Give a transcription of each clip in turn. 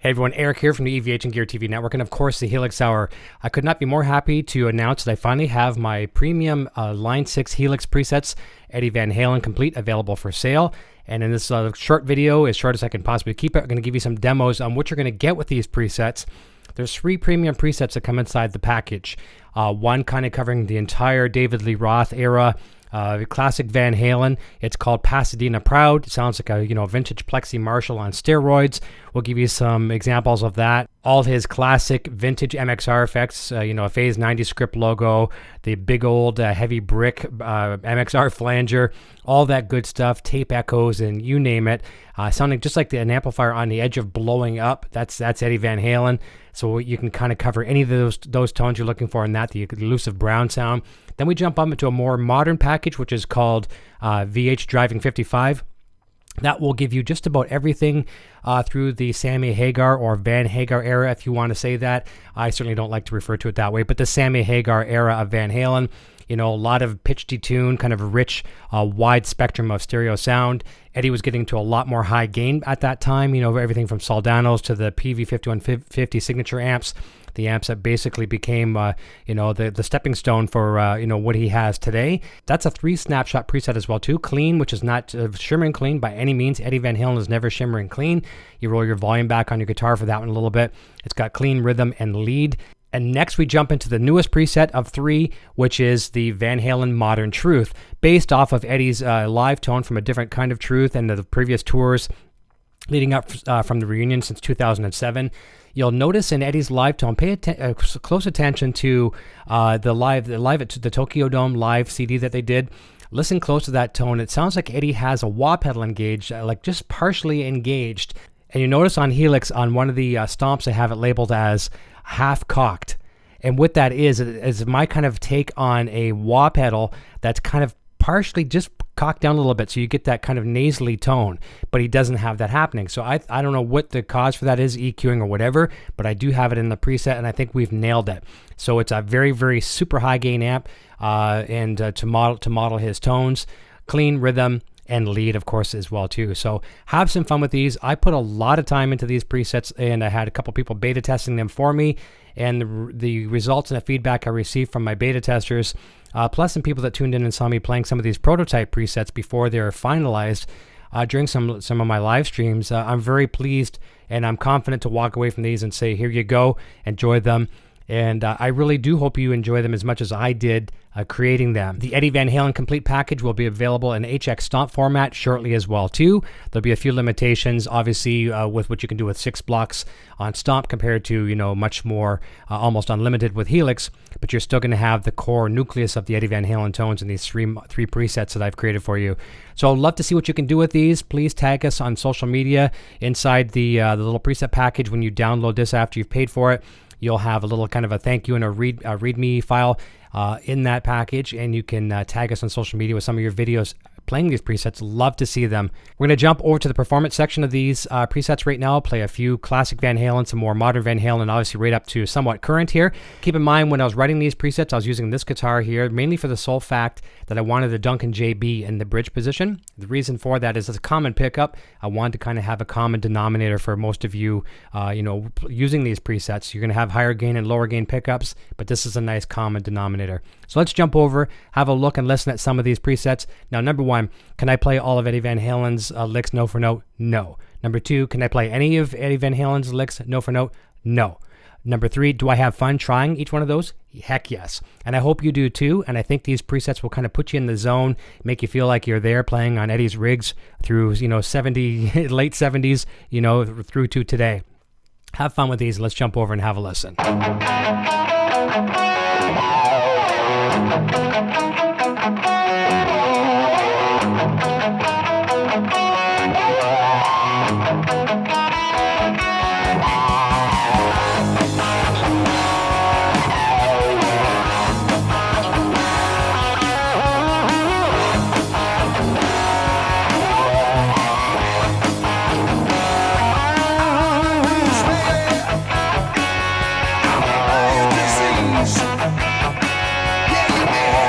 Hey everyone, Eric here from the EVH and Gear TV Network, and of course the Helix Hour. I could not be more happy to announce that I finally have my premium Line 6 Helix presets, Eddie Van Halen Complete, available for sale. And in this short video, as short as I can possibly keep it, I'm going to give you some demos on what you're going to get with these presets. There's 3 premium presets that come inside the package. One kind of covering the entire David Lee Roth era, classic Van Halen. It's called Pasadena Proud. It sounds like a vintage Plexi Marshall on steroids. We'll give you some examples of that. All his classic vintage MXR effects, a Phase 90 script logo, the big old heavy brick MXR flanger, all that good stuff, tape echoes, and you name it. Sounding just like an amplifier on the edge of blowing up. That's Eddie Van Halen. So you can kind of cover any of those tones you're looking for in that, the elusive brown sound. Then we jump up into a more modern package, which is called VH Driving 55. That will give you just about everything through the Sammy Hagar or Van Hagar era, if you want to say that. I certainly don't like to refer to it that way, but the Sammy Hagar era of Van Halen. A lot of pitch detune, kind of a rich, wide spectrum of stereo sound. Eddie was getting to a lot more high gain at that time, everything from Soldanos to the PV5150 signature amps. The amps that basically became, the stepping stone for, what he has today. That's a 3 snapshot preset as well, too. Clean, which is not shimmering clean by any means. Eddie Van Halen is never shimmering clean. You roll your volume back on your guitar for that one a little bit. It's got clean rhythm and lead. And next we jump into the newest preset of 3, which is the Van Halen Modern Truth, based off of Eddie's live tone from a different kind of truth and the previous tours leading up from the reunion since 2007. You'll notice in Eddie's live tone, pay close attention to the live at the Tokyo Dome live CD that they did. Listen close to that tone. It sounds like Eddie has a wah pedal engaged, like just partially engaged. And you notice on Helix, on one of the stomps, I have it labeled as half cocked. And what that is my kind of take on a wah pedal that's kind of partially just cocked down a little bit, so you get that kind of nasally tone, but he doesn't have that happening. So I don't know what the cause for that is, EQing or whatever, but I do have it in the preset, and I think we've nailed it. So it's a very, very super high gain amp, and to model his tones, clean rhythm, and lead, of course, as well, too. So have some fun with these. I put a lot of time into these presets, and I had a couple people beta testing them for me, and the results and the feedback I received from my beta testers, plus some people that tuned in and saw me playing some of these prototype presets before they're finalized during some of my live streams. I'm very pleased, and I'm confident to walk away from these and say, here you go, enjoy them. And I really do hope you enjoy them as much as I did creating them. The Eddie Van Halen Complete package will be available in HX Stomp format shortly as well, too. There'll be a few limitations, obviously, with what you can do with 6 blocks on Stomp compared to, much more almost unlimited with Helix. But you're still going to have the core nucleus of the Eddie Van Halen tones in these three presets that I've created for you. So I'd love to see what you can do with these. Please tag us on social media inside the little preset package. When you download this after you've paid for it, you'll have a little kind of a thank you and a README file in that package, and you can tag us on social media with some of your videos playing these presets. Love to see them. We're going to jump over to the performance section of these presets right now. Play a few classic Van Halen, some more modern Van Halen, obviously right up to somewhat current here. Keep in mind, when I was writing these presets, I was using this guitar here, mainly for the sole fact that I wanted the Duncan JB in the bridge position. The reason for that is it's a common pickup. I wanted to kind of have a common denominator for most of you, using these presets. You're going to have higher gain and lower gain pickups, but this is a nice common denominator. So let's jump over, have a look and listen at some of these presets. Now, number 1, can I play all of Eddie Van Halen's licks note for note? No. Number 2, can I play any of Eddie Van Halen's licks note for note? No. Number 3, do I have fun trying each one of those? Heck yes. And I hope you do too. And I think these presets will kind of put you in the zone, make you feel like you're there playing on Eddie's rigs through, late 70s, through to today. Have fun with these. Let's jump over and have a listen. Yeah,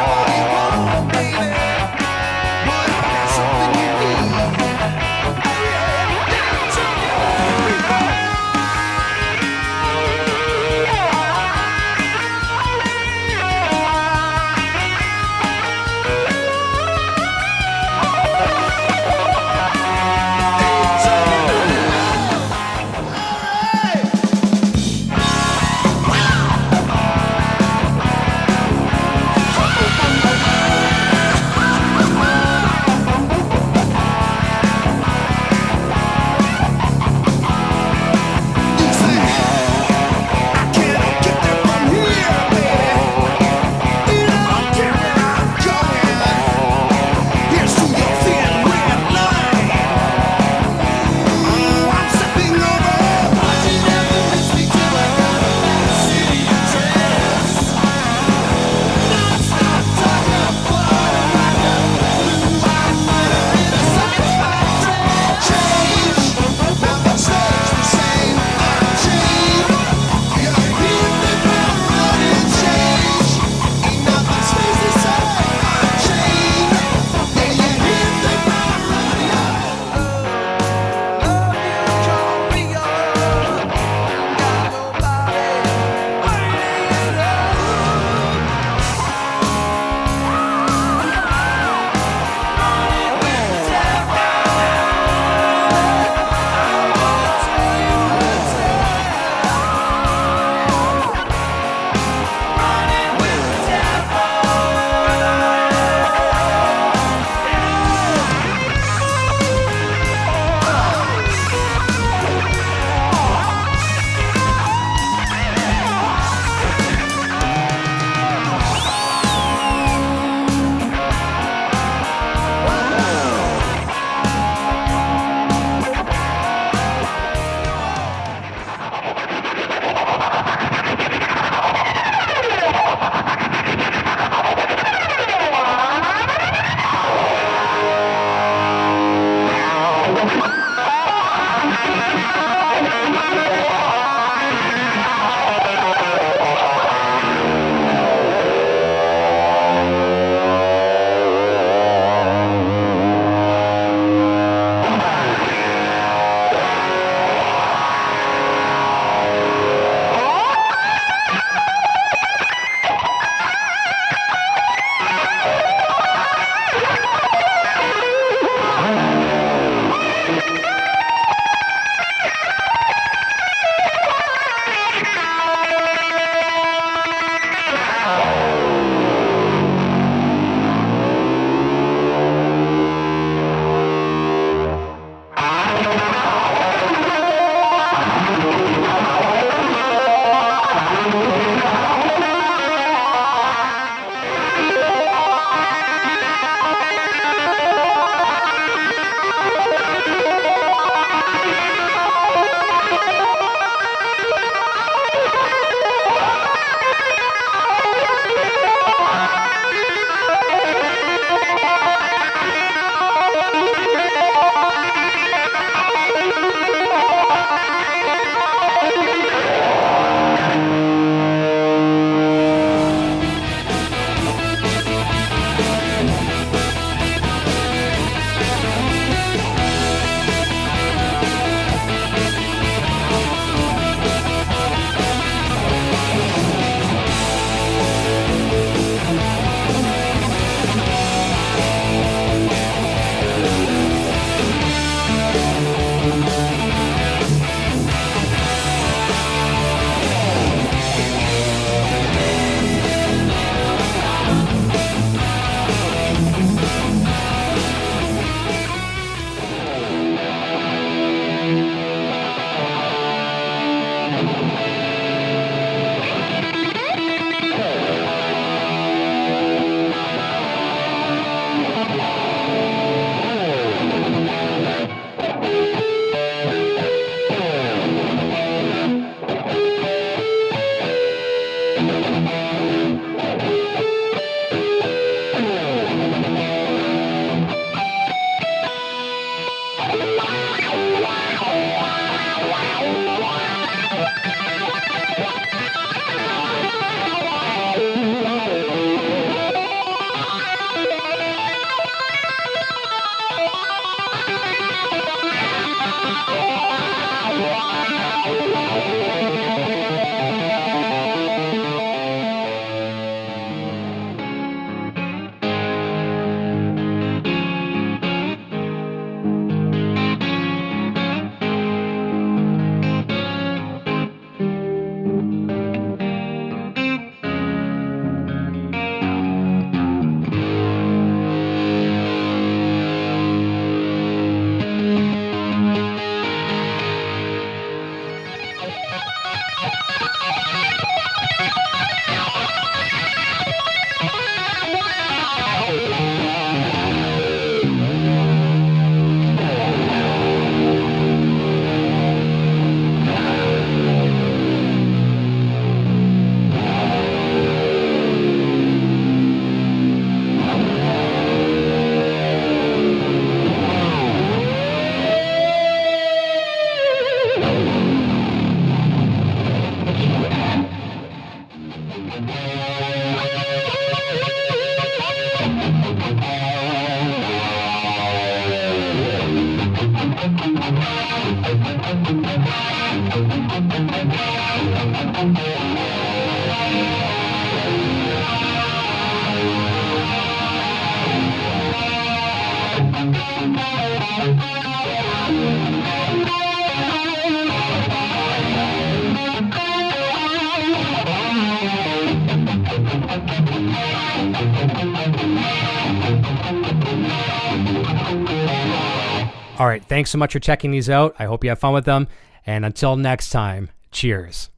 All right, thanks so much for checking these out. I hope you have fun with them. And until next time, cheers.